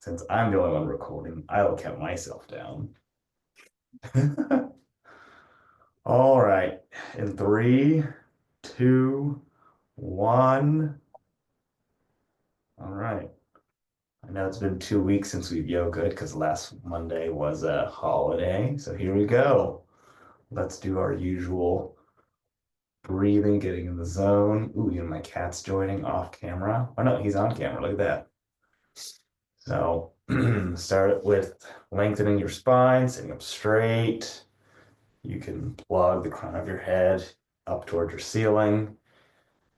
Since I'm the only one recording, I'll count myself down. All right. In three, two, one. All right. I know it's been 2 weeks since we've yoga because last Monday was a holiday. So here we go. Let's do our usual breathing, getting in the zone. Ooh, even my cat's joining off camera. Oh no, he's on camera. Look at that. So start with lengthening your spine, sitting up straight. You can plug the crown of your head up towards your ceiling.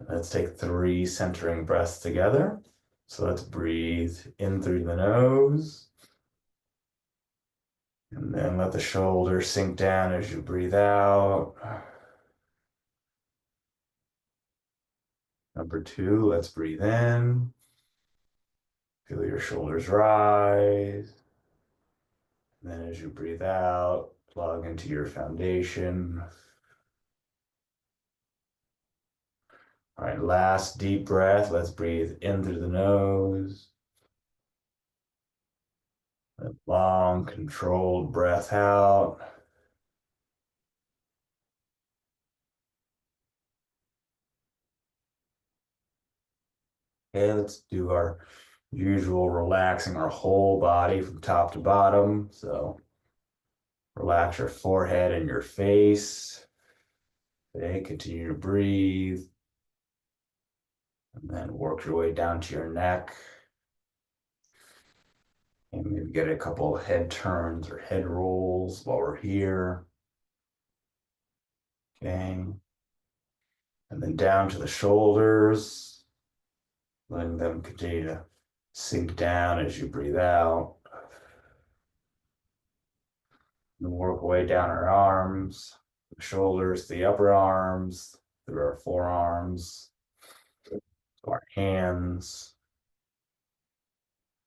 Let's take 3 centering breaths together. So let's breathe in through the nose. And then let the shoulders sink down as you breathe out. Number 2, let's breathe in. Feel your shoulders rise. And then as you breathe out, plug into your foundation. All right, last deep breath. Let's breathe in through the nose. A long, controlled breath out. Okay, let's do our usual relaxing our whole body from top to bottom. So relax your forehead and your face. Okay, continue to breathe. And then work your way down to your neck. And maybe get a couple of head turns or head rolls while we're here. Okay. And then down to the shoulders, letting them continue to sink down as you breathe out. And work our way down our arms, the shoulders, the upper arms, through our forearms, to our hands.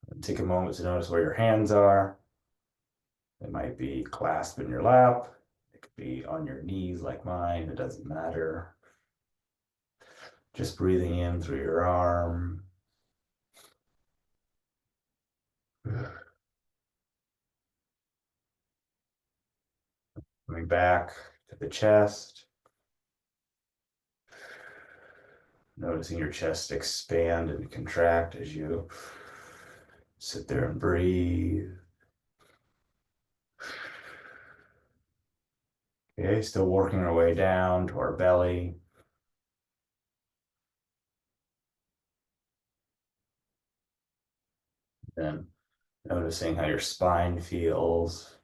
And take a moment to notice where your hands are. They might be clasped in your lap. It could be on your knees like mine. It doesn't matter. Just breathing in through your arm. Coming back to the chest. Noticing your chest expand and contract as you sit there and breathe. Okay, still working our way down to our belly. Then noticing how your spine feels.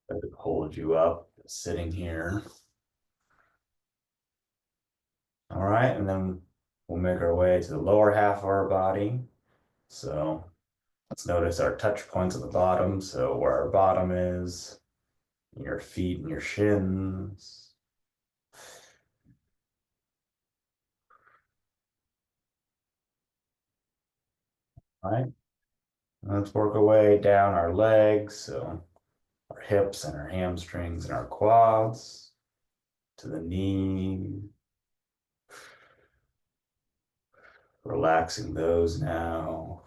That could hold you up sitting here. All right, and then we'll make our way to the lower half of our body. So let's notice our touch points at the bottom. So where our bottom is, your feet and your shins. All right, let's work our way down our legs. So our hips and our hamstrings and our quads to the knees. Relaxing those now.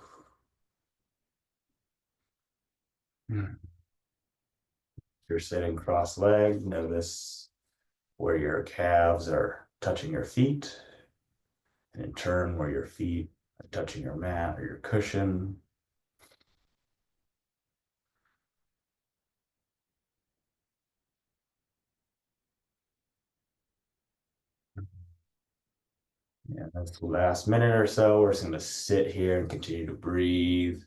If you're sitting cross-legged, notice where your calves are touching your feet, and in turn, where your feet are touching your mat or your cushion. Yeah, that's the last minute or so. We're just going to sit here and continue to breathe.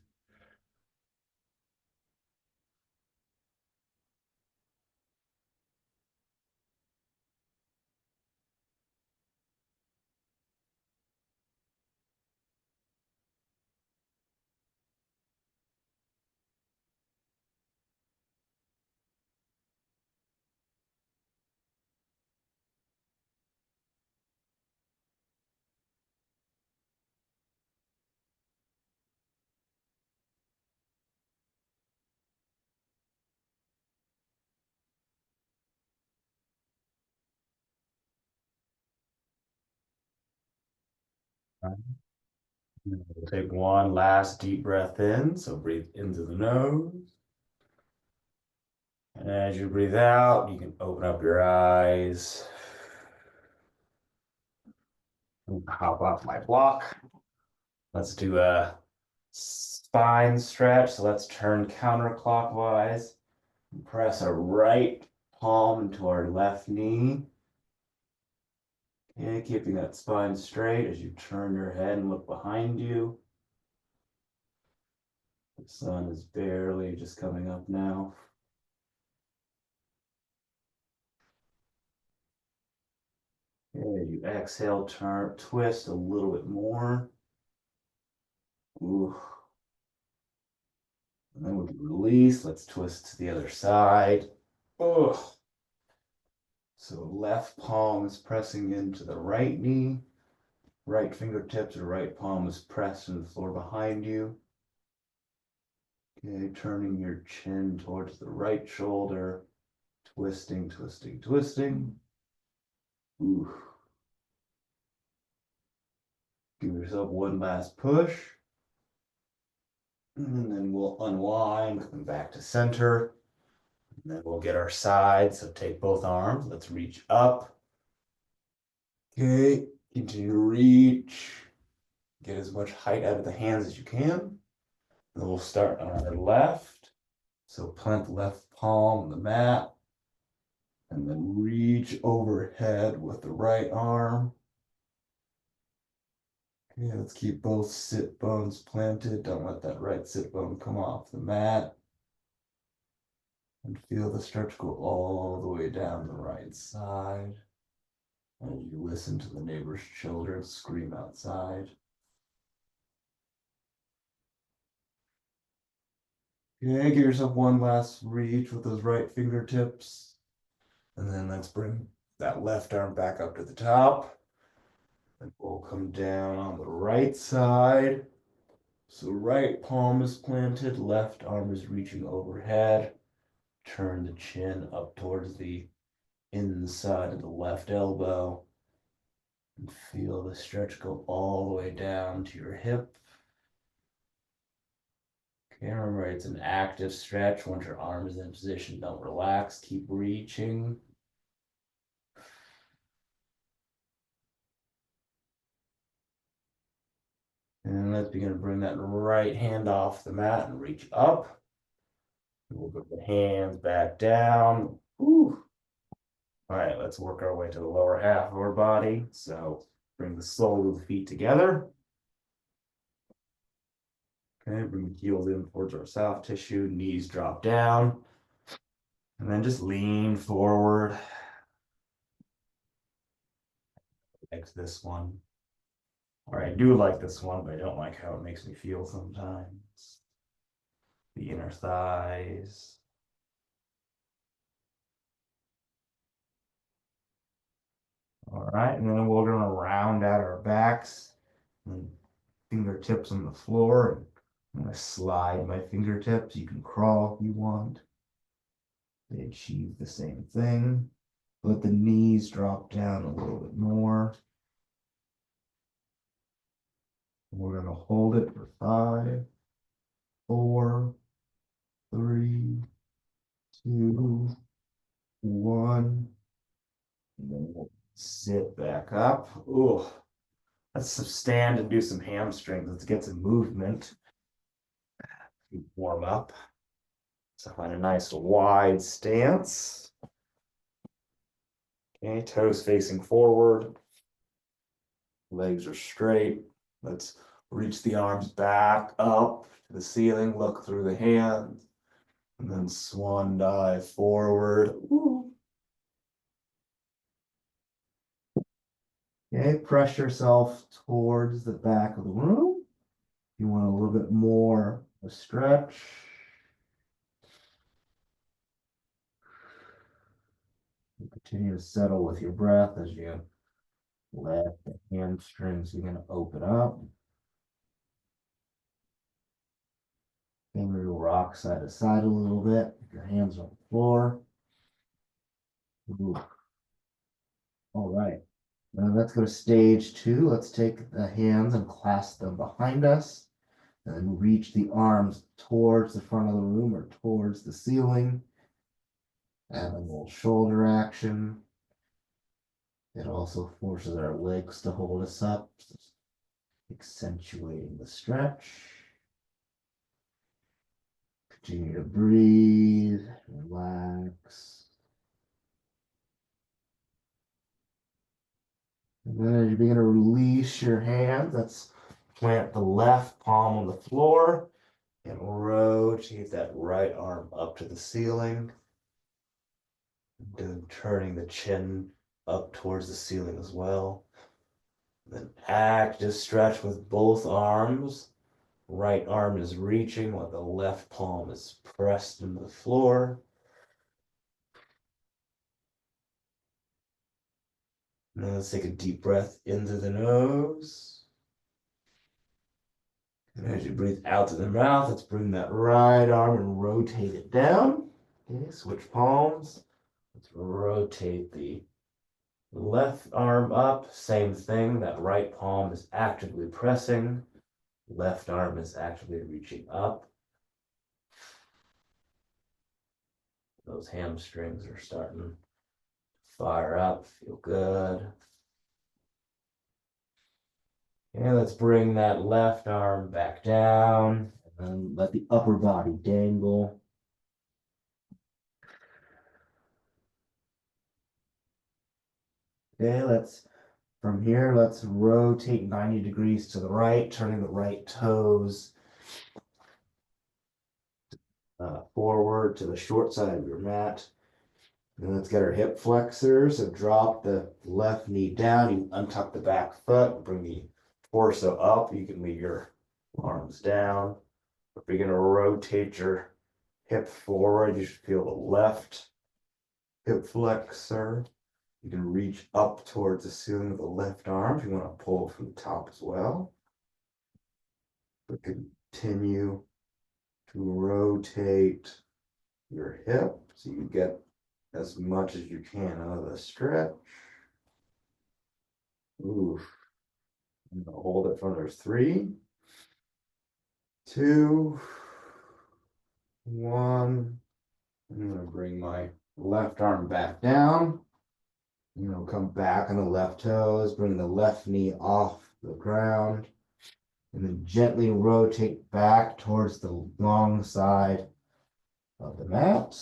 We'll take one last deep breath in. So breathe into the nose. And as you breathe out, you can open up your eyes. Hop off my block. Let's do a spine stretch. So let's turn counterclockwise. Press our right palm into our left knee. Okay, keeping that spine straight as you turn your head and look behind you. The sun is barely just coming up now. Okay, you exhale, turn, twist a little bit more. Ooh. And then we can release. Let's twist to the other side. Ugh. So left palm is pressing into the right knee. Right fingertips or right palm is pressed into the floor behind you. Okay, turning your chin towards the right shoulder. Twisting, twisting, twisting. Ooh. Give yourself one last push. And then we'll unwind, come back to center. And then we'll get our sides. So take both arms. Let's reach up. Okay, continue to reach. Get as much height out of the hands as you can. Then we'll start on our left. So plant the left palm on the mat. And then reach overhead with the right arm. Okay, let's keep both sit bones planted. Don't let that right sit bone come off the mat. And feel the stretch go all the way down the right side. And you listen to the neighbor's children scream outside. Okay, give yourself one last reach with those right fingertips. And then let's bring that left arm back up to the top. And we'll come down on the right side. So right palm is planted, left arm is reaching overhead. Turn the chin up towards the inside of the left elbow. And feel the stretch go all the way down to your hip. Okay, remember it's an active stretch. Once your arm is in position, don't relax. Keep reaching. And let's begin to bring that right hand off the mat and reach up. We'll put the hands back down. Ooh. All right, let's work our way to the lower half of our body. So bring the sole of the feet together. Okay, bring the heels in towards our soft tissue, knees drop down. And then just lean forward. Like this one. All right, I do like this one, but I don't like how it makes me feel sometimes. The inner thighs. All right, and then we're gonna round out our backs and fingertips on the floor. And I'm gonna slide my fingertips. You can crawl if you want. They achieve the same thing. Let the knees drop down a little bit more. We're gonna hold it for 5, 4, 3, 2, 1. And then we'll sit back up. Ooh, let's stand and do some hamstrings. Let's get some movement. Warm up. So find a nice wide stance. Okay, toes facing forward. Legs are straight. Let's reach the arms back up to the ceiling. Look through the hands. And then swan dive forward. Ooh. Okay, press yourself towards the back of the room. You want a little bit more of a stretch. You continue to settle with your breath as you let the hamstrings begin to open up. Finger will rock side to side a little bit. Your hands on the floor. Ooh. All right. Now let's go to stage two. Let's take the hands and clasp them behind us and then reach the arms towards the front of the room or towards the ceiling. And a little shoulder action. It also forces our legs to hold us up, accentuating the stretch. Continue to breathe, relax. And then as you begin to release your hands, let's plant the left palm on the floor and rotate that right arm up to the ceiling. Then turning the chin up towards the ceiling as well. Then active stretch with both arms. Right arm is reaching while the left palm is pressed into the floor. Now let's take a deep breath in through the nose. And as you breathe out through the mouth, let's bring that right arm and rotate it down. Okay, switch palms. Let's rotate the left arm up. Same thing. That right palm is actively pressing. Left arm is actively reaching up. Those hamstrings are starting to fire up. Feel good. Okay, let's bring that left arm back down and then let the upper body dangle. Okay, from here, let's rotate 90 degrees to the right, turning the right toes forward to the short side of your mat. And let's get our hip flexors. So drop the left knee down. You untuck the back foot, bring the torso up. You can leave your arms down. If you're going to rotate your hip forward, you should feel the left hip flexor. You can reach up towards the ceiling with the left arm if you want to pull from the top as well. But continue to rotate your hip so you get as much as you can out of the stretch. Oof. I'm gonna hold it for another 3, 2, 1. I'm gonna bring my left arm back down. I'm gonna come back on the left toes, bring the left knee off the ground, and then gently rotate back towards the long side of the mat.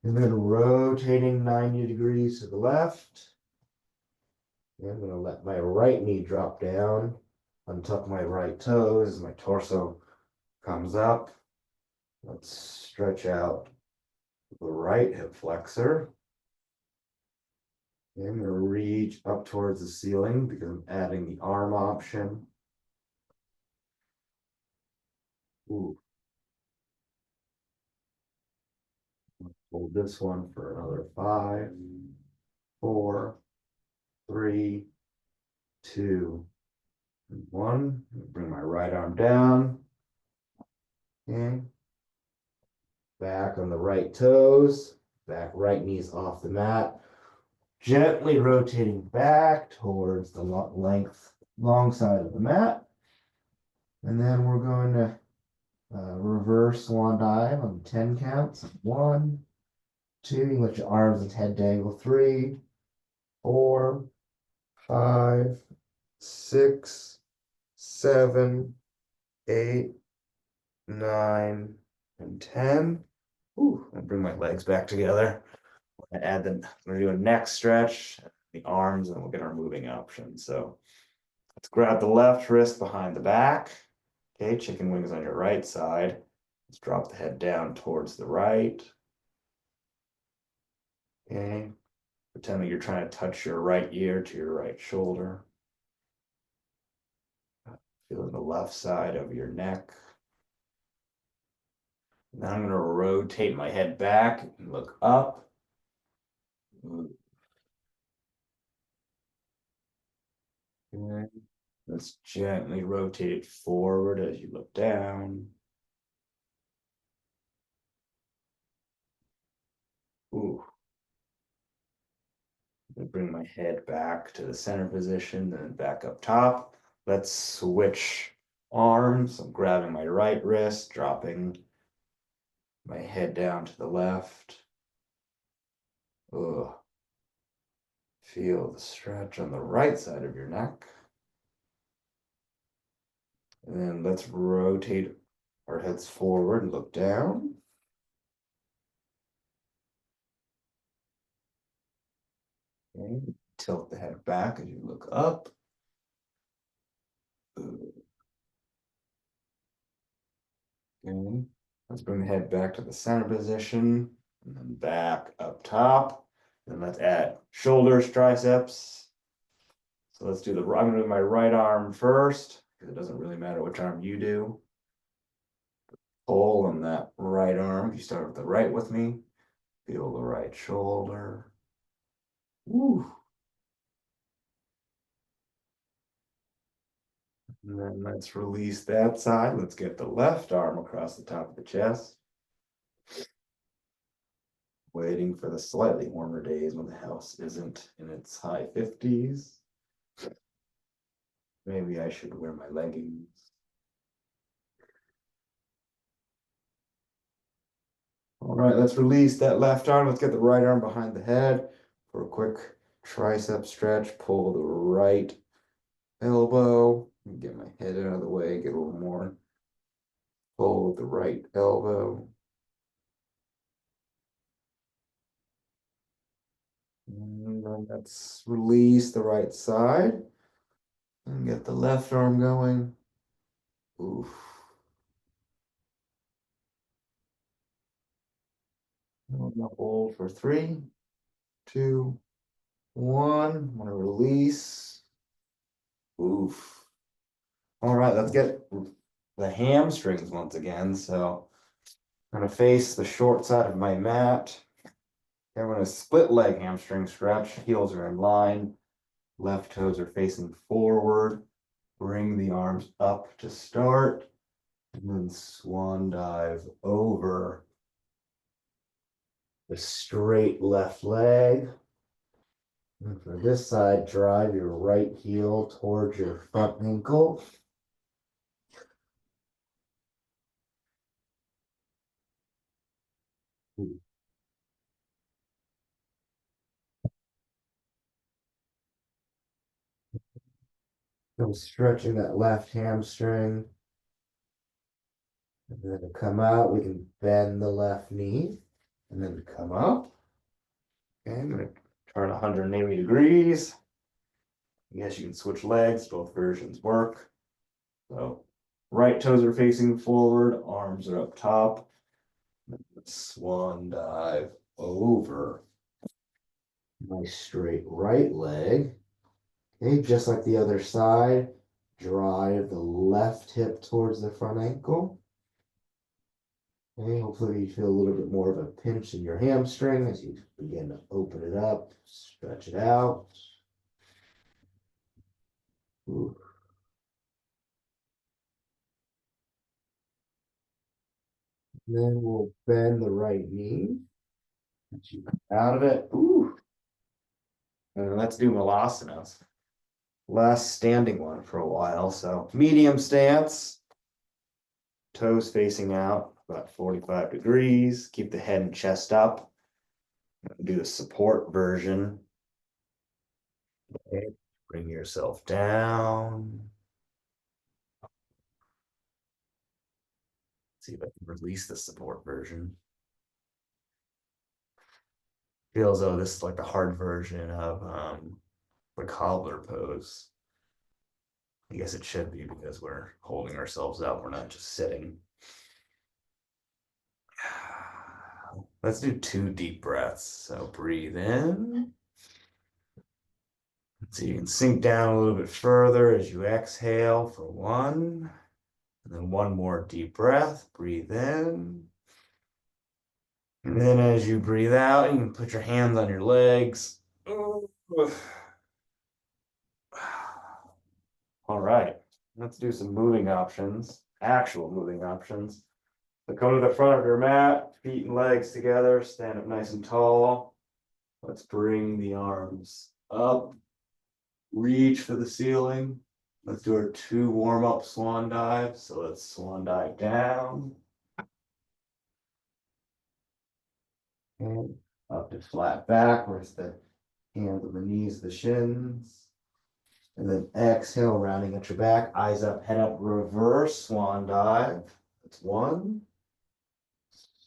And then rotating 90 degrees to the left. And I'm going to let my right knee drop down, untuck my right toes as my torso comes up. Let's stretch out the right hip flexor. And I'm going to reach up towards the ceiling because I'm adding the arm option. Ooh. Hold this one for another 5, 4, 3, 2, 1. Bring my right arm down. Okay. Back on the right toes. Back right knees off the mat. Gently rotating back towards the long side of the mat. And then we're going to reverse swan dive on 10 counts. 1, 2, you let your arms and head dangle. 3, 4, 5, 6, 7, 8, 9, and 10. Ooh, I'll bring my legs back together. Add the, we're gonna do a neck stretch, the arms, and then we'll get our moving option. So let's grab the left wrist behind the back. Okay, chicken wings on your right side. Let's drop the head down towards the right. Okay, pretend that you're trying to touch your right ear to your right shoulder. Feeling the left side of your neck. Now I'm going to rotate my head back and look up. Okay. Let's gently rotate it forward as you look down. Ooh. Bring my head back to the center position, then back up top. Let's switch arms. I'm grabbing my right wrist, dropping my head down to the left. Ugh. Feel the stretch on the right side of your neck. And then let's rotate our heads forward and look down. Okay. Tilt the head back as you look up. Okay. Let's bring the head back to the center position and then back up top. Then let's add shoulders, triceps. So let's do I'm gonna do my right arm first, because it doesn't really matter which arm you do. Pull on that right arm. If you start with the right with me, feel the right shoulder. Woo. And then let's release that side. Let's get the left arm across the top of the chest. Waiting for the slightly warmer days when the house isn't in its high 50s. Maybe I should wear my leggings. All right, let's release that left arm. Let's get the right arm behind the head for a quick tricep stretch. Pull the right elbow. Get my head out of the way, get a little more. Pull with the right elbow. And then let's release the right side and get the left arm going. Oof. Hold for 3, 2, 1. I'm gonna release. Oof. All right, let's get the hamstrings once again. So I'm gonna face the short side of my mat. I'm gonna split leg hamstring stretch. Heels are in line. Left toes are facing forward. Bring the arms up to start. And then swan dive over the straight left leg. And for this side, drive your right heel towards your front ankle. So stretching that left hamstring. And then to come out, we can bend the left knee. And then to come up. Okay, I'm going to turn 180 degrees. I guess you can switch legs, both versions work. So right toes are facing forward, arms are up top. Swan dive over my straight right leg. Okay, just like the other side, drive the left hip towards the front ankle. Okay, hopefully you feel a little bit more of a pinch in your hamstring as you begin to open it up, stretch it out. Ooh. Then we'll bend the right knee. Get you out of it. Ooh. And let's do malasanas. Last standing one for a while. So medium stance, toes facing out about 45 degrees. Keep the head and chest up. Do the support version. Okay. Bring yourself down. See if I can release the support version. Feels though this is like a hard version of the cobbler pose. I guess it should be because we're holding ourselves up. We're not just sitting. Let's do 2 deep breaths. So breathe in. So you can sink down a little bit further as you exhale for 1. And then 1 more deep breath. Breathe in. And then as you breathe out, you can put your hands on your legs. All right, let's do some moving options, actual moving options. So come to the front of your mat, feet and legs together, stand up nice and tall. Let's bring the arms up, reach for the ceiling. Let's do our 2 warm-up swan dives. So let's swan dive down and up to flat back. Where's the hands on the knees, the shins. And then exhale, rounding at your back, eyes up, head up, reverse swan dive. That's 1.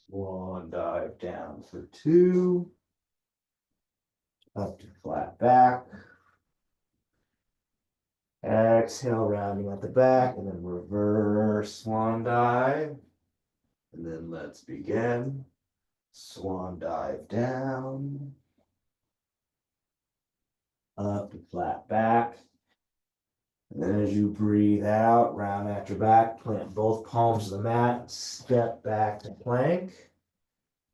Swan dive down for 2. Up to flat back. Exhale, rounding at the back, and then reverse swan dive. And then let's begin. Swan dive down. Up to flat back. And then as you breathe out, round at your back, plant both palms to the mat, step back to plank.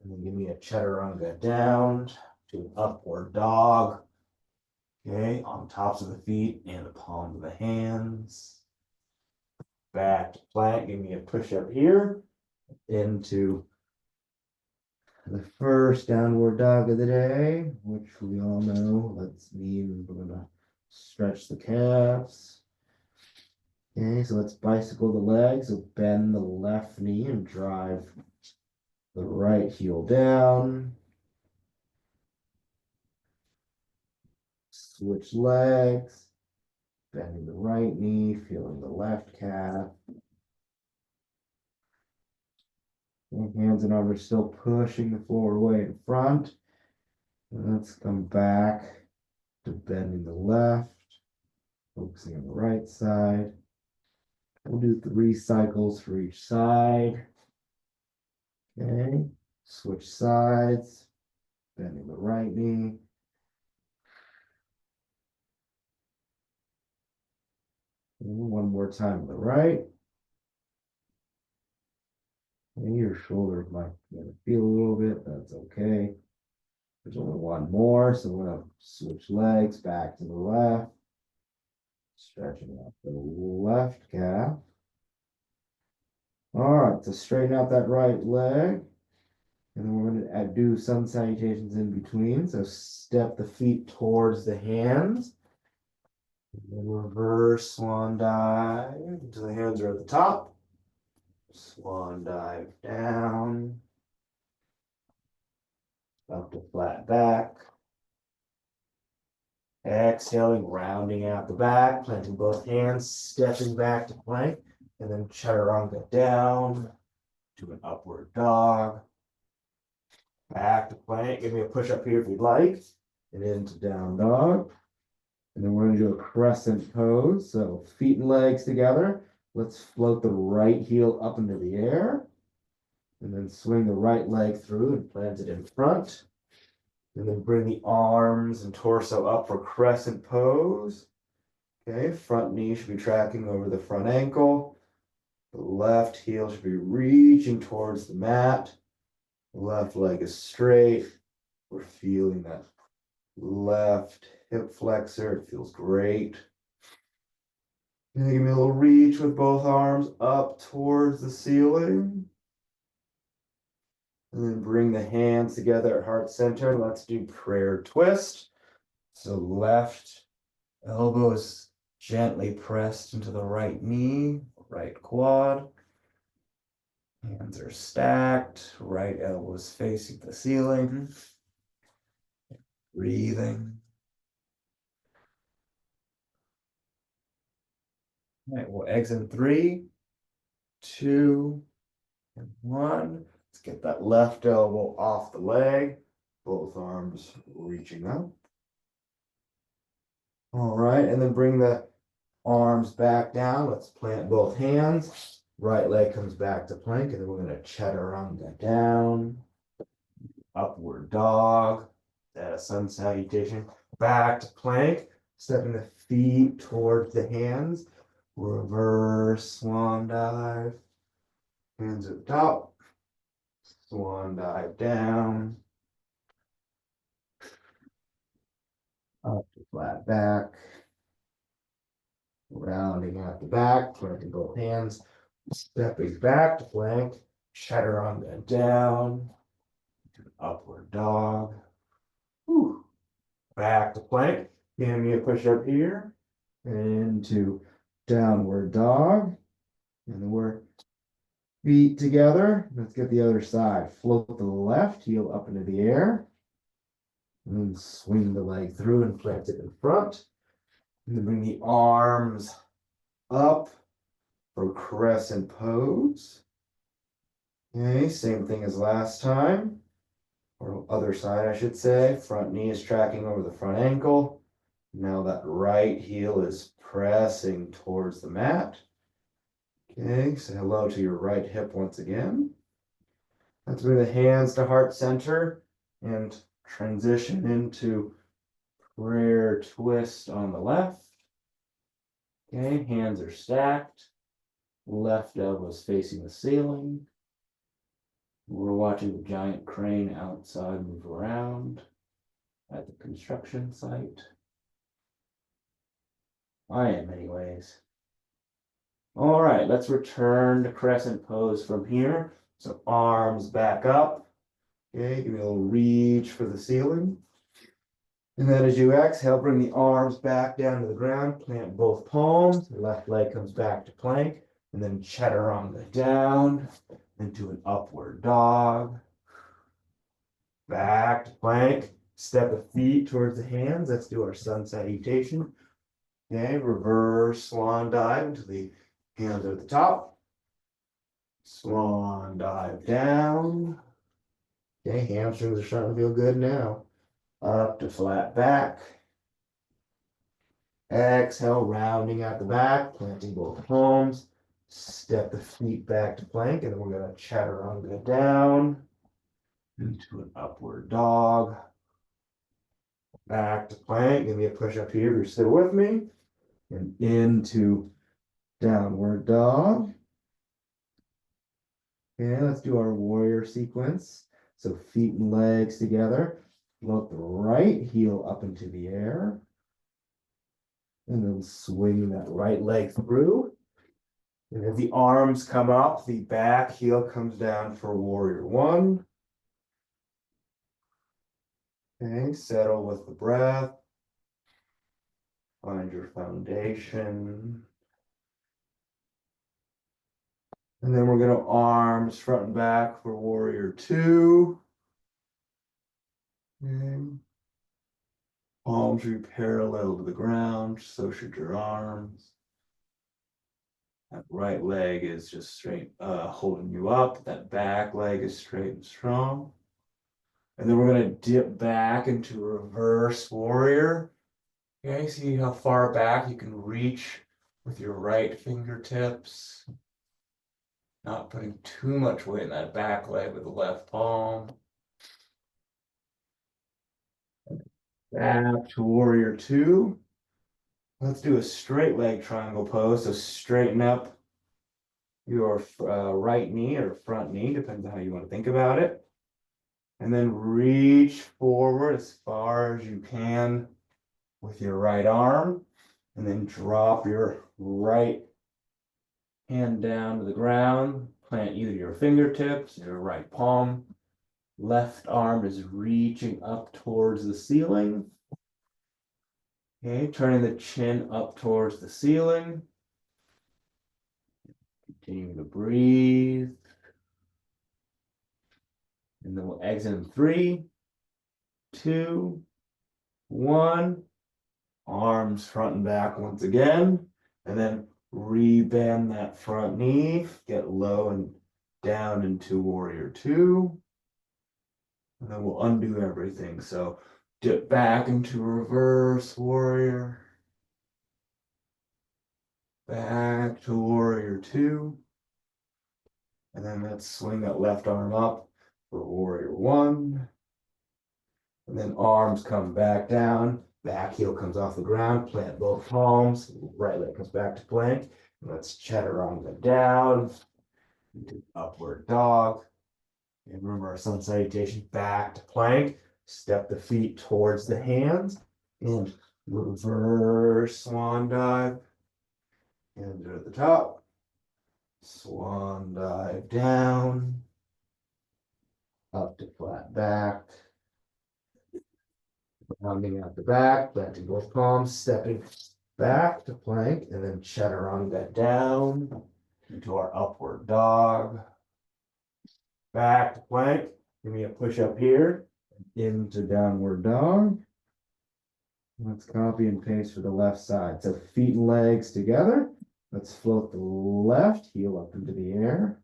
And then give me a chaturanga down to an upward dog. Okay, on tops of the feet and the palms of the hands. Back to plank, give me a push up here into the first downward dog of the day, which we all know. Let's mean we're gonna stretch the calves. Okay, so let's bicycle the legs. So bend the left knee and drive the right heel down. Switch legs. Bending the right knee, feeling the left calf. And hands and arms are still pushing the floor away in front. And let's come back to bending the left, focusing on the right side. We'll do 3 cycles for each side. Okay, switch sides, bending the right knee. And 1 more time on the right. And your shoulder might feel a little bit, that's okay. There's only 1 more, so we're gonna switch legs back to the left. Stretching out the left calf. All right, so straighten out that right leg. And then we're going to do sun salutations in between. So step the feet towards the hands. And then reverse swan dive until the hands are at the top. Swan dive down. Up to flat back. Exhaling, rounding out the back, planting both hands, stepping back to plank, and then chaturanga down to an upward dog. Back to plank. Give me a push up here if you'd like. And into down dog. And then we're going to do a crescent pose. So feet and legs together. Let's float the right heel up into the air. And then swing the right leg through and plant it in front. And then bring the arms and torso up for crescent pose. Okay, front knee should be tracking over the front ankle. The left heel should be reaching towards the mat. The left leg is straight. We're feeling that left hip flexor. It feels great. And give me a little reach with both arms up towards the ceiling. And then bring the hands together at heart center. Let's do prayer twist. So left elbow is gently pressed into the right knee, right quad. Hands are stacked, right elbow is facing the ceiling. Breathing. All right, we'll exit in 3, 2, and 1. Let's get that left elbow off the leg. Both arms reaching up. All right, and then bring the arms back down. Let's plant both hands. Right leg comes back to plank, and then we're going to chaturanga down. Upward dog. That a sun salutation. Back to plank. Stepping the feet towards the hands. Reverse swan dive. Hands at the top. Swan dive down. Up to flat back. Rounding out the back, planting both hands. Stepping back to plank. Chaturanga down. Upward dog. Whew. back to plank. Give me a push up here. Into downward dog. And then we're feet together. Let's get the other side. Float the left heel up into the air. And then swing the leg through and plant it in front. And then bring the arms up for crescent pose. Okay, same thing as last time. Or other side, I should say. Front knee is tracking over the front ankle. Now that right heel is pressing towards the mat. Okay, say hello to your right hip once again. Let's move the hands to heart center and transition into prayer twist on the left. Okay, hands are stacked. Left elbow is facing the ceiling. We're watching the giant crane outside move around at the construction site. I am anyways. All right, let's return to crescent pose from here. So arms back up. Okay, give me a little reach for the ceiling. And then as you exhale, bring the arms back down to the ground, plant both palms, the left leg comes back to plank, and then chaturanga down into an upward dog. Back to plank, step the feet towards the hands. Let's do our sun salutation. Okay, reverse swan dive until the hands are at the top. Swan dive down. Okay, hamstrings are starting to feel good now. Up to flat back. Exhale, rounding out the back, planting both palms. Step the feet back to plank, and then we're going to chaturanga down into an upward dog. Back to plank. Give me a push up here if you're still with me. And into downward dog. Okay, let's do our warrior sequence. So feet and legs together. Float the right heel up into the air. And then swing that right leg through. And as the arms come up, the back heel comes down for warrior one. Okay, settle with the breath. Find your foundation. And then we're going to arms front and back for warrior two. Okay. Palms should be parallel to the ground, so should your arms. That right leg is just straight, holding you up. That back leg is straight and strong. And then we're going to dip back into reverse warrior. Okay, see how far back you can reach with your right fingertips. Not putting too much weight in that back leg with the left palm. Back to warrior two. Let's do a straight leg triangle pose. So straighten up your right knee or front knee, depends on how you want to think about it. And then reach forward as far as you can with your right arm. And then drop your right hand down to the ground. Plant either your fingertips or your right palm. Left arm is reaching up towards the ceiling. Okay, turning the chin up towards the ceiling. Continue to breathe. And then we'll exit in 3, 2, 1. Arms front and back once again. And then rebend that front knee. Get low and down into warrior two. And then we'll undo everything. So dip back into reverse warrior. Back to warrior two. And then let's swing that left arm up for warrior one. And then arms come back down. Back heel comes off the ground. Plant both palms. Right leg comes back to plank. And let's chaturanga down into upward dog. And remember our sun salutation back to plank. Step the feet towards the hands. And reverse swan dive. Hands are at the top. Swan dive down. Up to flat back. Rounding out the back, planting both palms, stepping back to plank, and then chaturanga down into our upward dog. Back to plank. Give me a push up here into downward dog. Let's copy and paste for the left side. So feet and legs together. Let's float the left heel up into the air.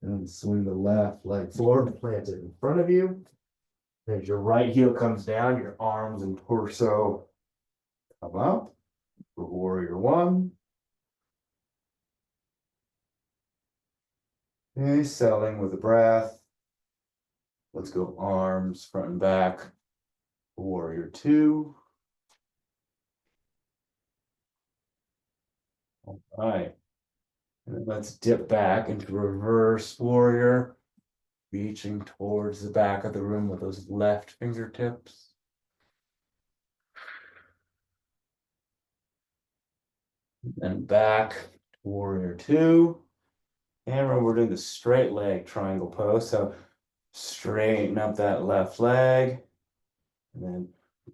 And swing the left leg forward, plant it in front of you. As your right heel comes down, your arms and torso come up for warrior one. Okay, settling with the breath. Let's go arms front and back. Warrior two. All right. And then let's dip back into reverse warrior, reaching towards the back of the room with those left fingertips. And back to warrior two. And remember, we're doing the straight leg triangle pose. So straighten up that left leg. And then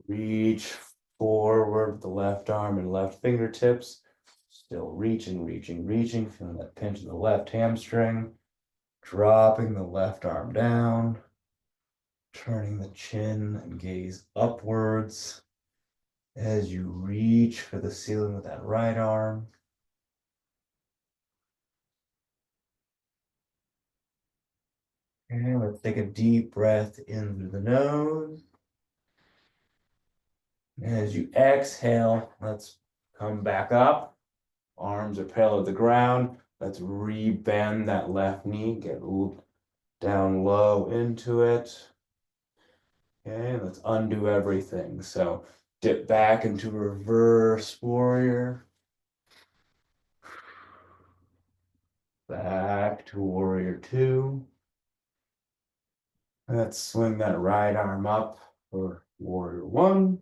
reach forward with the left arm and left fingertips. Still reaching, feeling that pinch of the left hamstring. Dropping the left arm down. Turning the chin and gaze upwards as you reach for the ceiling with that right arm. And let's take a deep breath in through the nose. As you exhale, let's come back up. Arms are parallel to the ground. Let's re-bend that left knee, get down low into it. Okay, let's undo everything. So dip back into reverse warrior. Back to warrior two. Let's swing that right arm up for warrior one.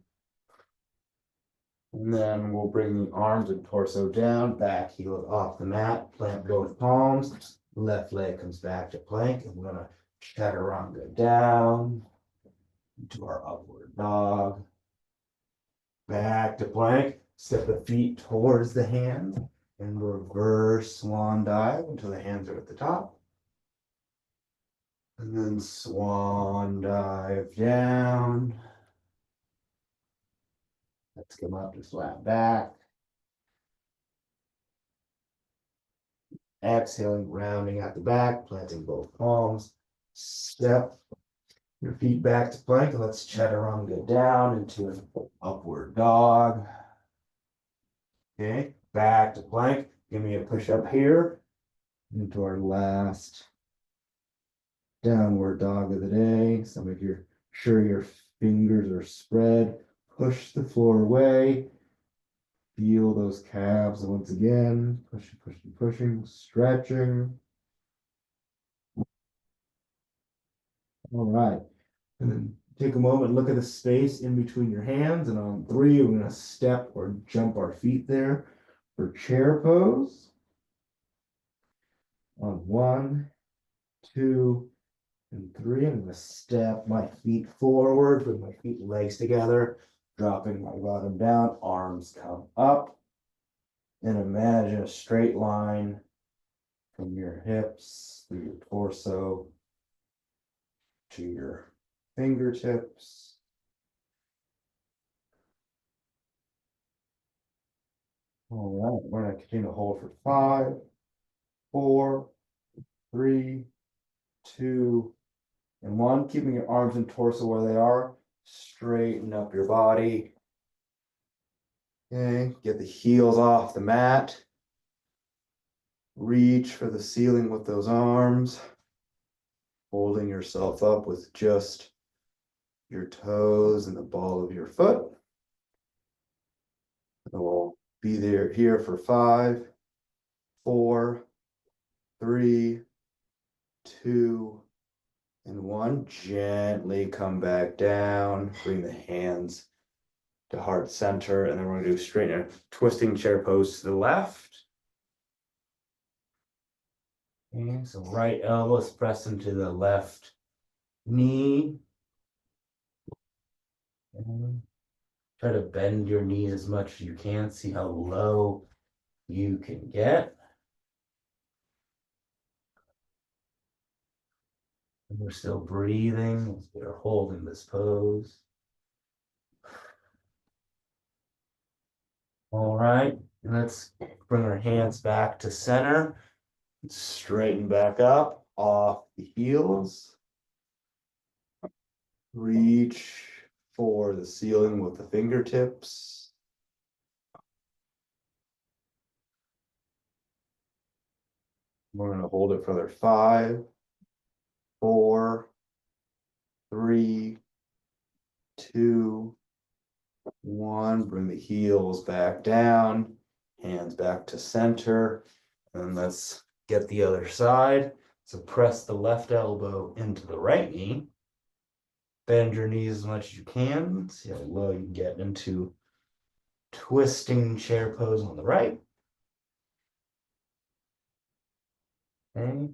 And then we'll bring the arms and torso down, back heel off the mat, plant both palms. Left leg comes back to plank, and we're gonna chaturanga down into our upward dog. Back to plank, step the feet towards the hands, and reverse swan dive until the hands are at the top. And then swan dive down. Let's come up to flat back. Exhaling, rounding out the back, planting both palms. Step your feet back to plank, and let's chaturanga down into an upward dog. Okay, back to plank. Give me a push up here into our last downward dog of the day. So make sure your fingers are spread. Push the floor away. Feel those calves once again. Pushing, stretching. All right. And then take a moment, look at the space in between your hands. And on three, we're going to step or jump our feet there for chair pose. On one, two, and three, I'm going to step my feet forward, bring my feet and legs together, dropping my bottom down, arms come up. And imagine a straight line from your hips through your torso to your fingertips. All right, we're going to continue to hold for 5, 4, 3, 2, and 1. Keeping your arms and torso where they are. Straighten up your body. Okay, get the heels off the mat. Reach for the ceiling with those arms. Holding yourself up with just your toes and the ball of your foot. And we'll be there here for 5, 4, 3, 2, and 1. Gently come back down. Bring the hands to heart center, and then we're going to do straight twisting chair pose to the left. Okay, so right elbow is pressed into the left knee. And try to bend your knees as much as you can. See how low you can get. And we're still breathing as we're holding this pose. All right, let's bring our hands back to center. Straighten back up off the heels. Reach for the ceiling with the fingertips. We're going to hold it for another 5, 4, 3, 2, 1. Bring the heels back down, hands back to center. And let's get the other side. So press the left elbow into the right knee. Bend your knees as much as you can. See how low you can get into twisting chair pose on the right. Okay.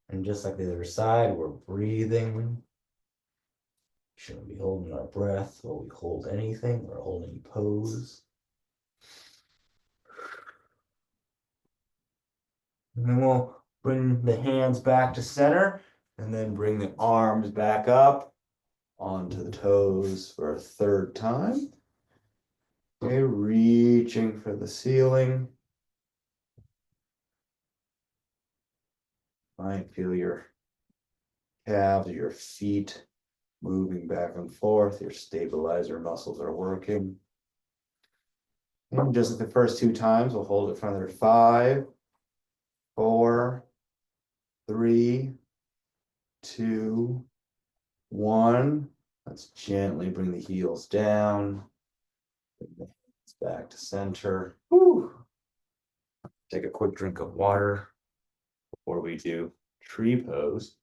And just like the other side, we're breathing. Shouldn't be holding our breath while we hold anything or hold any pose. And then we'll bring the hands back to center and then bring the arms back up onto the toes for a third time. Okay, reaching for the ceiling. Might feel your calves, your feet moving back and forth. Your stabilizer muscles are working. And just like the first 2 times, we'll hold it for another 5, 4, 3, 2, 1. Let's gently bring the heels down. Bring the hands back to center. Whew. Take a quick drink of water before we do tree pose.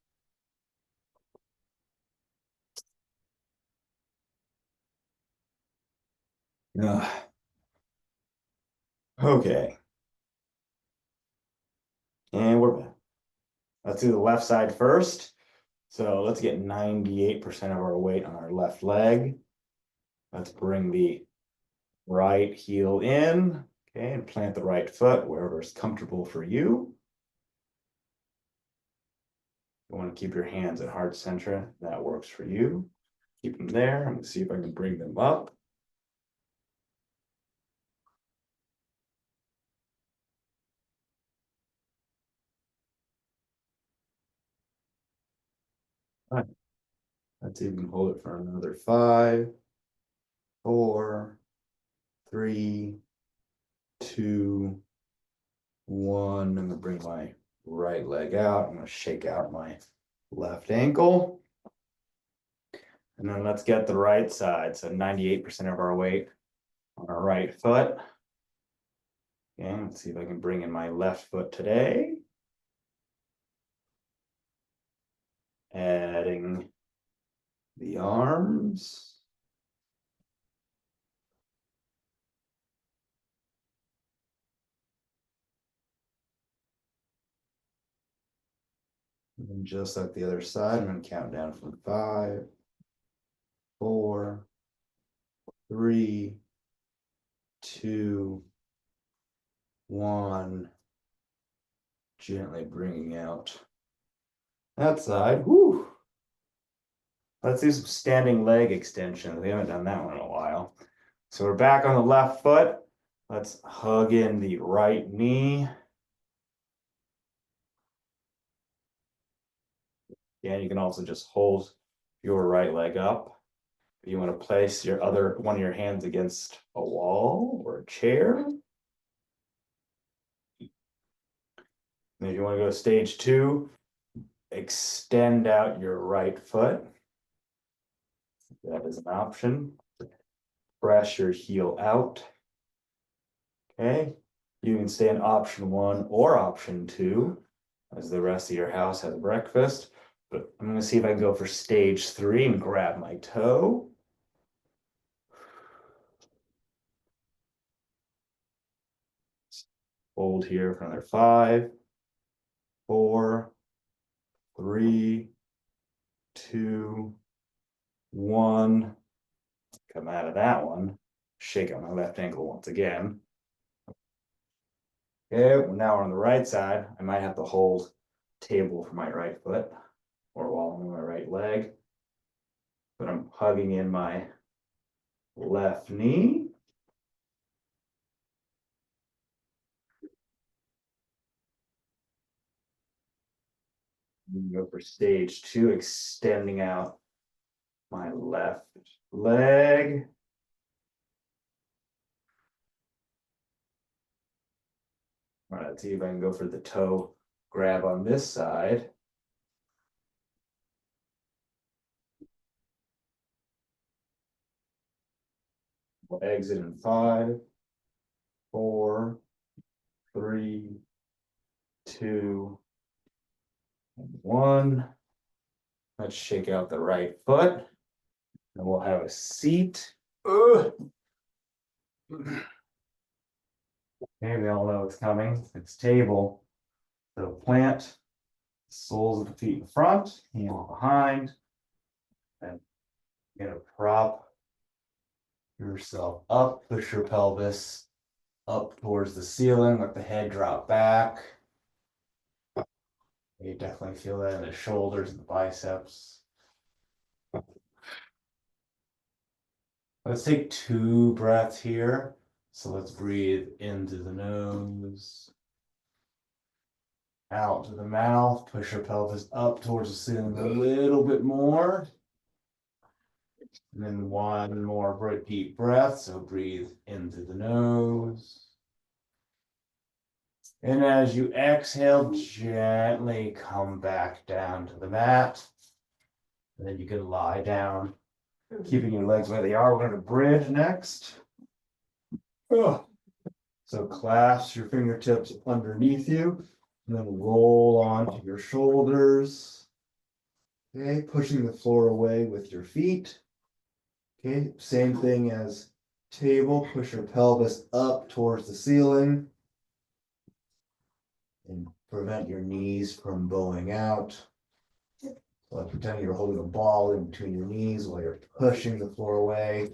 Okay. And we're back. Let's do the left side first. So let's get 98% of our weight on our left leg. Let's bring the right heel in, okay, and plant the right foot wherever is comfortable for you. You want to keep your hands at heart center. That works for you. Keep them there. I'm going to see if I can bring them up. All right. Let's even hold it for another 5, 4, 3, 2, 1. I'm going to bring my right leg out. I'm going to shake out my left ankle. And then let's get the right side. So 98% of our weight on our right foot. Okay, let's see if I can bring in my left foot today. Adding the arms. And just like the other side, I'm going to count down from 5, 4, 3, 2, 1. Gently bringing out that side. Whew. Let's do some standing leg extensions. We haven't done that one in a while. So we're back on the left foot. Let's hug in the right knee. Yeah, you can also just hold your right leg up. You want to place your one of your hands against a wall or a chair. And if you want to go to stage 2, extend out your right foot. That is an option. Press your heel out. Okay. You can stay in option 1 or option 2 as the rest of your house has breakfast. But I'm going to see if I can go for stage 3 and grab my toe. Hold here for another 5, 4, 3, 2, 1. come out of that one, shake out my left ankle once again. Okay, well, now we're on the right side. I might have to hold table for my right foot or while I'm on my right leg. But I'm hugging in my left knee. Go for stage two, extending out my left leg. All right, let's see if I can go for the toe grab on this side. We'll exit in 5, 4, 3, 2, and 1. Let's shake out the right foot. And we'll have a seat. Ugh. Okay, we all know what's coming. It's table. So plant soles of the feet in front, hands behind, and you're gonna prop yourself up, push your pelvis up towards the ceiling, let the head drop back. You definitely feel that in the shoulders and the biceps. Let's take 2 breaths here. So let's breathe into the nose, out to the mouth, push your pelvis up towards the ceiling a little bit more. And then 1 more deep breath. So breathe into the nose. And as you exhale, gently come back down to the mat. And then you can lie down, keeping your legs where they are. We're going to bridge next. Oh. So clasp your fingertips underneath you, and then roll onto your shoulders. Okay, pushing the floor away with your feet. Okay, same thing as table. Push your pelvis up towards the ceiling. And prevent your knees from bowing out. Like pretend you're holding a ball in between your knees while you're pushing the floor away.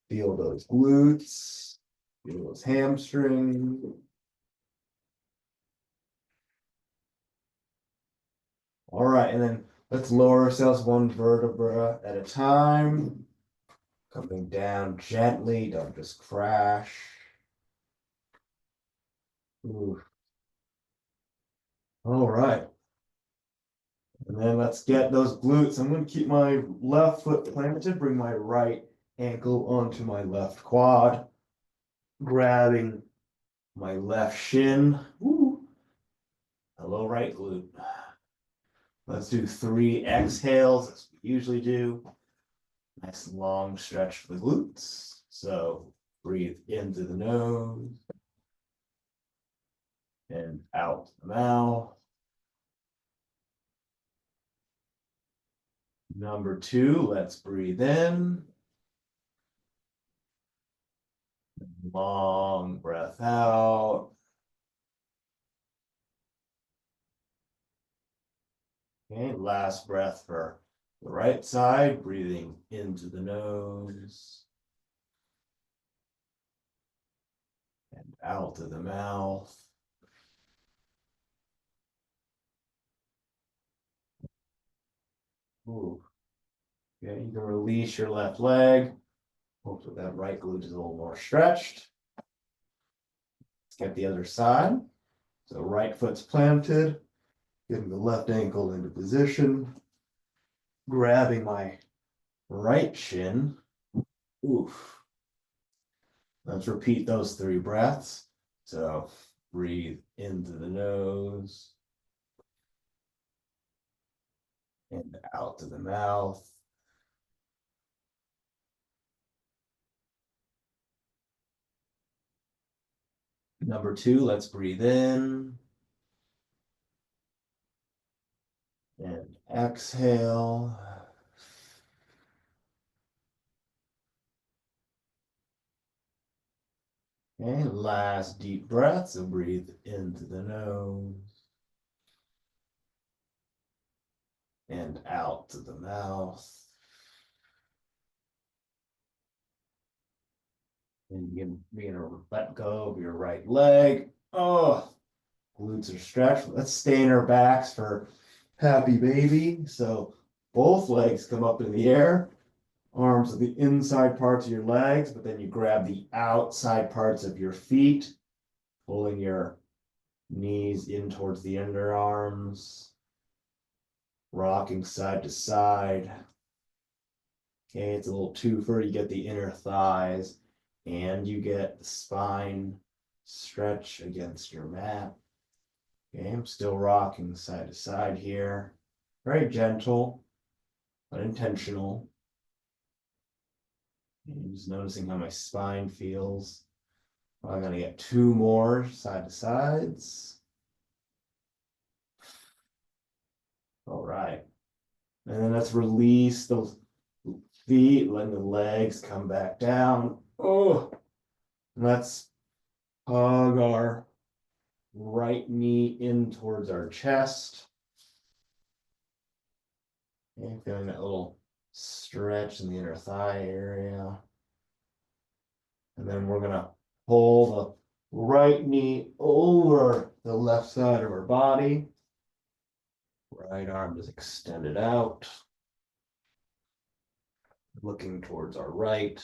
Feel those glutes, feel those hamstrings. All right, and then let's lower ourselves 1 vertebra at a time. Coming down gently, don't just crash. Ooh. All right. And then let's get those glutes. I'm going to keep my left foot planted, bring my right ankle onto my left quad, grabbing my left shin. Woo. Hello, right glute. Let's do 3 exhales, as we usually do. Nice long stretch for the glutes. So breathe into the nose and out the mouth. Number 2, let's breathe in. Long breath out. Okay, last breath for the right side, breathing into the nose and out of the mouth. Ooh. Okay, you can release your left leg. Hopefully that right glute is a little more stretched. Let's get the other side. So right foot's planted, getting the left ankle into position, grabbing my right shin. Oof. Let's repeat those 3 breaths. So breathe into the nose and out to the mouth. Number 2, let's breathe in and exhale. Okay, last deep breath. So breathe into the nose and out to the mouth. And you're gonna let go of your right leg. Oh, glutes are stretched. Let's stay in our backs for happy baby. So both legs come up in the air. Arms are the inside parts of your legs, but then you grab the outside parts of your feet, pulling your knees in towards the underarms, rocking side to side. Okay, it's a little twofer. You get the inner thighs and you get the spine stretch against your mat. Okay, I'm still rocking side to side here. Very gentle, but intentional. And just noticing how my spine feels. I'm gonna get two more side to sides. All right. And then let's release those feet, letting the legs come back down. Oh, let's hug our right knee in towards our chest. And feeling that little stretch in the inner thigh area. And then we're gonna pull the right knee over the left side of our body. Right arm is extended out, looking towards our right.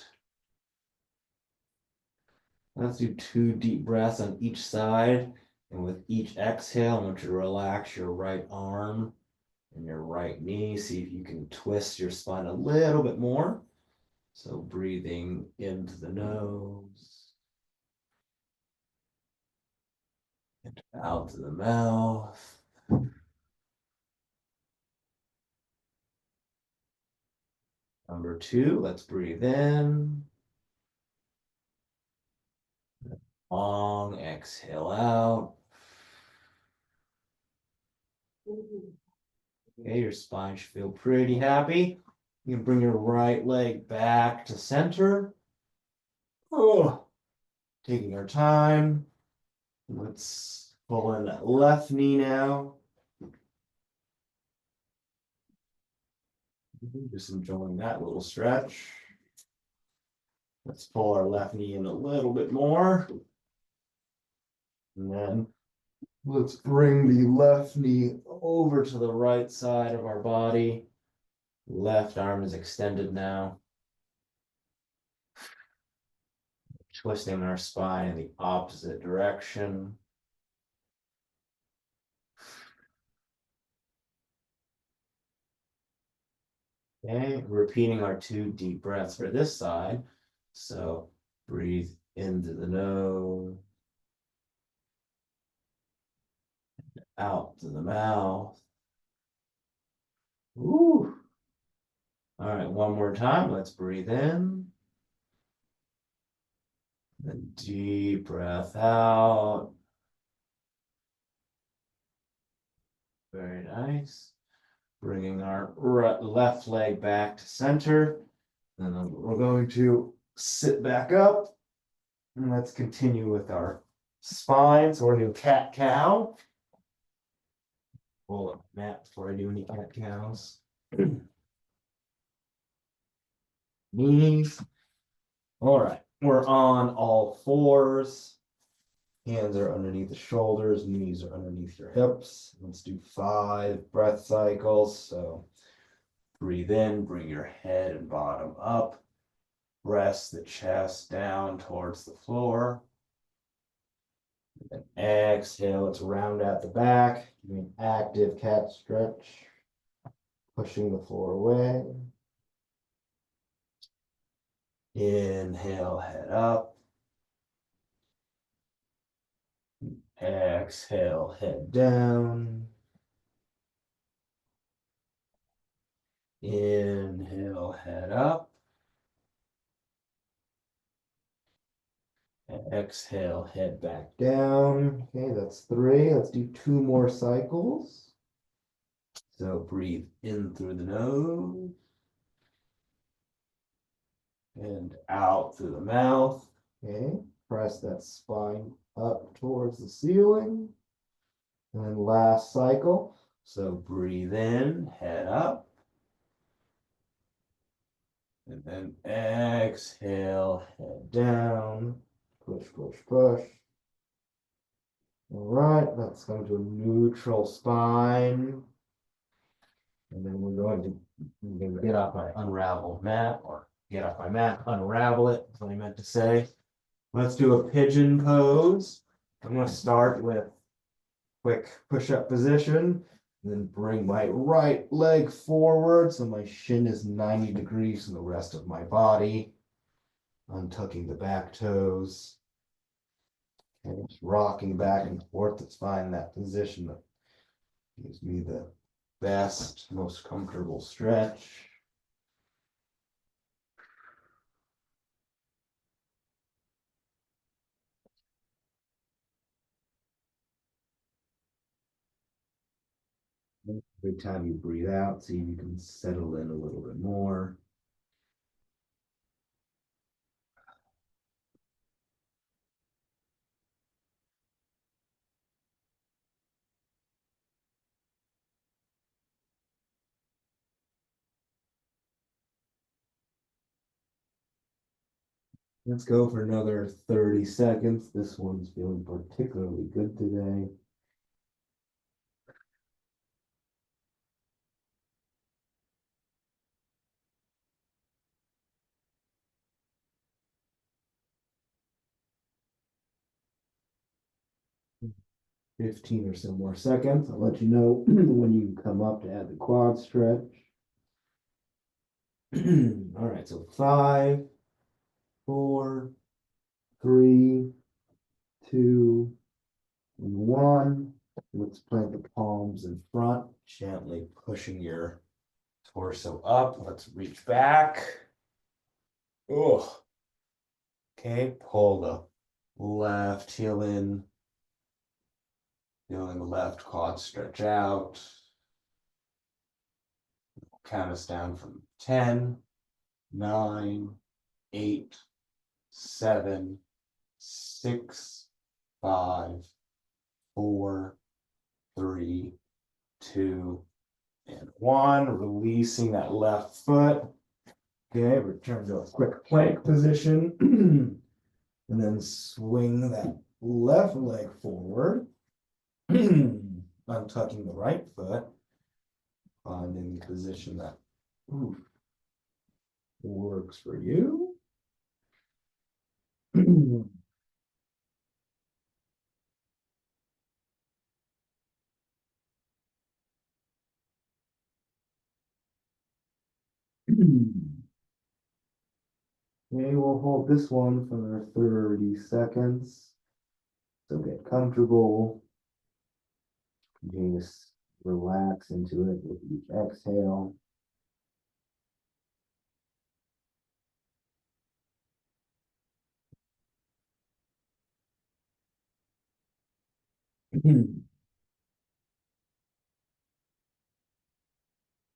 Let's do 2 deep breaths on each side. And with each exhale, I want you to relax your right arm and your right knee. See if you can twist your spine a little bit more. So breathing into the nose and out to the mouth. Number 2, let's breathe in. Long exhale out. Okay, your spine should feel pretty happy. You can bring your right leg back to center. Oh, taking our time. Let's pull in that left knee now. Just enjoying that little stretch. Let's pull our left knee in a little bit more. And then let's bring the left knee over to the right side of our body. Left arm is extended now. Twisting our spine in the opposite direction. Okay, repeating our 2 deep breaths for this side. So breathe into the nose, out to the mouth. Ooh. All right, one more time. Let's breathe in. Then deep breath out. Very nice. Bringing our left leg back to center. And then we're going to sit back up. And let's continue with our spine. So we're going to do cat cow. Pull up mat before I do any cat cows. Knees. All right, we're on all fours. Hands are underneath the shoulders, knees are underneath your hips. Let's do 5 breath cycles. So breathe in, bring your head and bottom up. Press the chest down towards the floor. And then exhale, let's round out the back. Doing active cat stretch. Pushing the floor away. Inhale, head up. Exhale, head down. Inhale, head up. Exhale, head back down. Okay, that's 3. Let's do 2 more cycles. So breathe in through the nose and out through the mouth. Okay, press that spine up towards the ceiling. And then last cycle. So breathe in, head up. And then exhale, head down, push, push, push. All right, let's come to a neutral spine. And then we're going to get off my unraveled mat, or get off my mat, unravel it, that's what I meant to say. Let's do a pigeon pose. I'm going to start with quick push-up position, and then bring my right leg forward so my shin is 90 degrees from the rest of my body. Untucking the back toes. And just rocking back and forth to find that position that gives me the best, most comfortable stretch. Every time you breathe out, see if you can settle in a little bit more. Let's go for another 30 seconds. This one's feeling particularly good today. 15 or so more seconds. I'll let you know when you can come up to add the quad stretch. All right, so 5, 4, 3, 2, 1. Let's plant the palms in front, gently pushing your torso up. Let's reach back. Oh, okay, pull the left heel in, feeling the left quad stretch out. Count us down from 10, 9, 8, 7, 6, 5, 4, 3, 2, and 1. Releasing that left foot. Okay, return to a quick plank position. And then swing that left leg forward. Untucking the right foot. Finding the position that works for you. Okay, we'll hold this one for another 30 seconds. So get comfortable. Just relax into it with each exhale.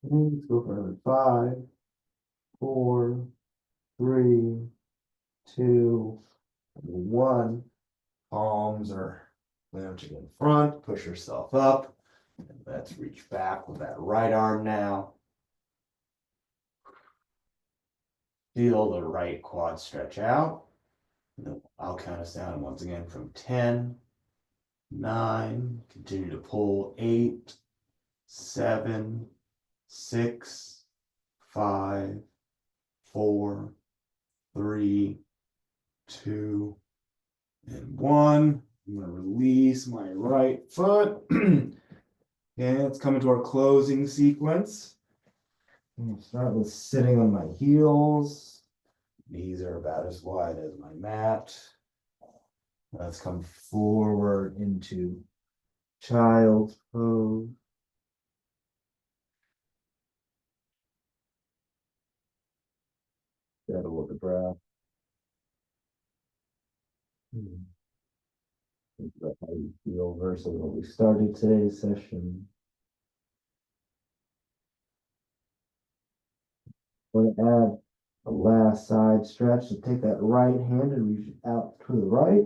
Let's go for another 5, 4, 3, 2, 1. Palms are lounging in front. Push yourself up. And let's reach back with that right arm now. Feel the right quad stretch out. I'll count us down once again from 10, 9. Continue to pull 8, 7, 6, 5, 4, 3, 2, and 1. I'm going to release my right foot. And it's coming to our closing sequence. I'm going to start with sitting on my heels. Knees are about as wide as my mat. Let's come forward into child's pose. Settle with the breath. Think about how you feel versus what we started today's session. We're going to add a last side stretch. So take that right hand and reach out to the right.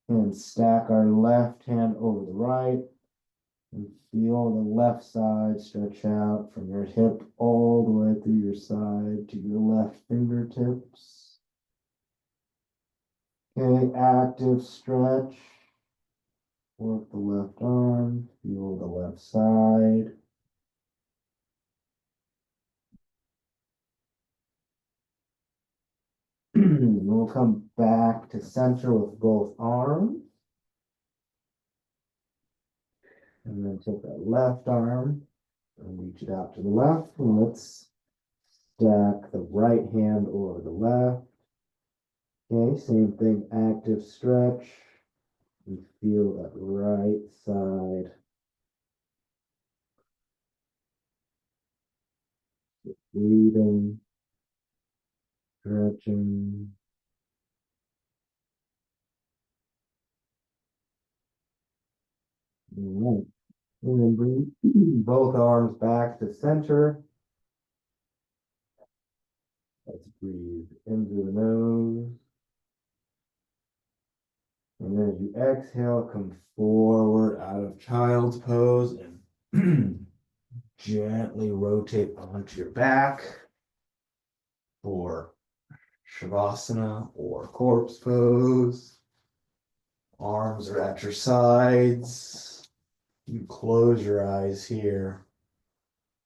And stack our left hand over the right. And feel the left side stretch out from your hip all the way through your side to your left fingertips. Okay, active stretch. Work the left arm, feel the left side. We'll come back to center with both arms. And then take that left arm and reach it out to the left. And let's stack the right hand over the left. Okay, same thing, active stretch. You feel that right side. Breathing, stretching. All right. And then bring both arms back to center. Let's breathe in through the nose. And then as you exhale, come forward out of child's pose and gently rotate onto your back for Shavasana or corpse pose. Arms are at your sides. You close your eyes here.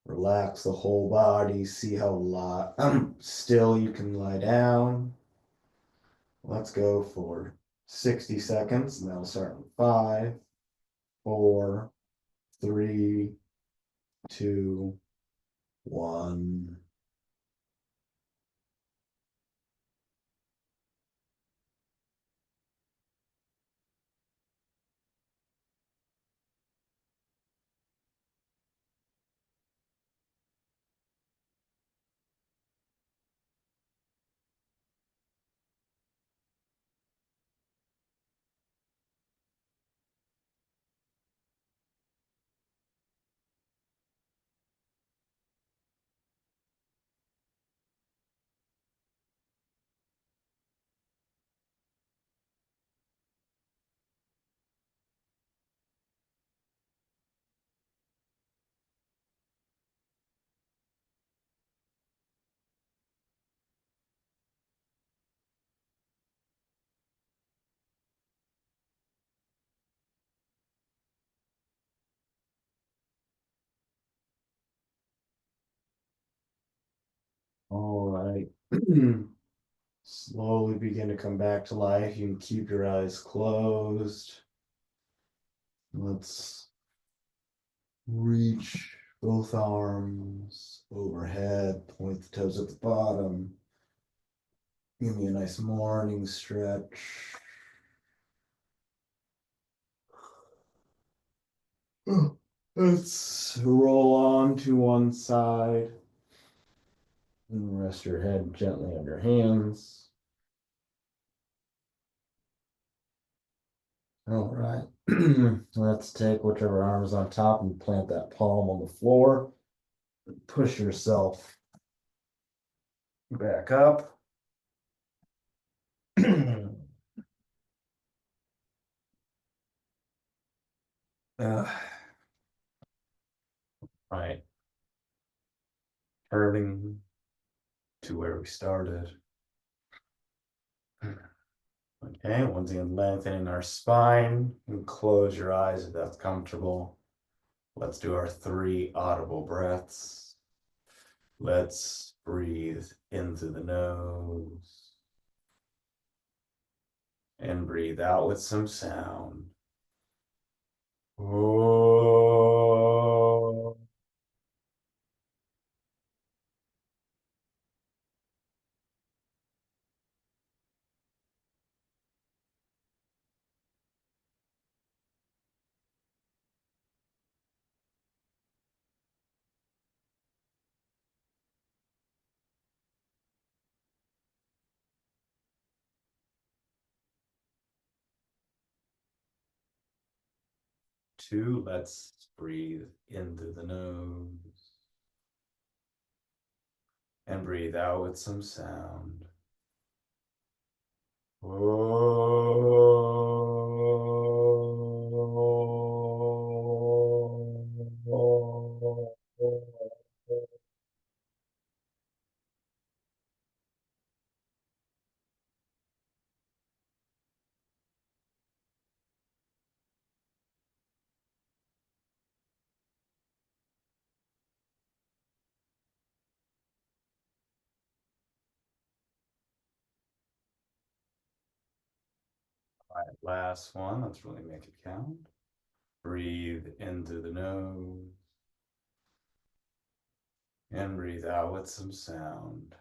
Relax the whole body. See how still you can lie down. Let's go for 60 seconds, and that'll start in 5, 4, 3, 2, 1. All right. Slowly begin to come back to life. You can keep your eyes closed. Let's reach both arms overhead, point the toes at the bottom. Give me a nice morning stretch. Let's roll on to one side and rest your head gently on your hands. All right. Let's take whichever arm is on top and plant that palm on the floor. Push yourself back up. uh, right. Turning to where we started. Okay, once again, lengthening our spine and close your eyes if that's comfortable. Let's do our 3 audible breaths. Let's breathe in through the nose and breathe out with some sound. Oh. 2, let's breathe in through the nose and breathe out with some sound. Oh. Last one. Let's really make it count. Breathe in through the nose and breathe out with some sound.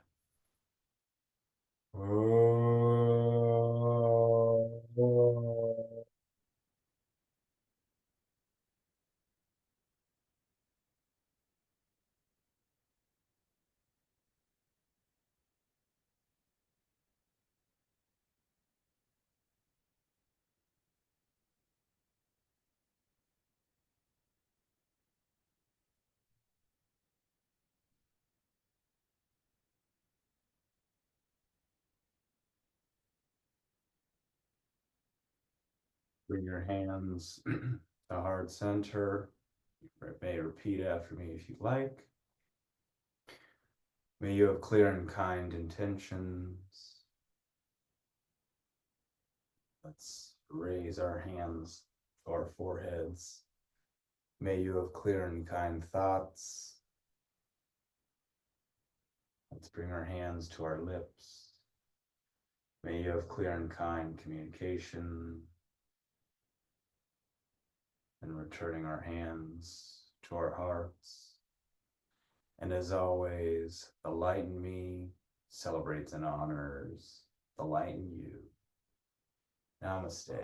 Bring your hands to heart center. You may repeat after me if you like. May you have clear and kind intentions. Let's raise our hands to our foreheads. May you have clear and kind thoughts. Let's bring our hands to our lips. May you have clear and kind communication. And returning our hands to our hearts. And as always, the light in me celebrates and honors the light in you. Namaste.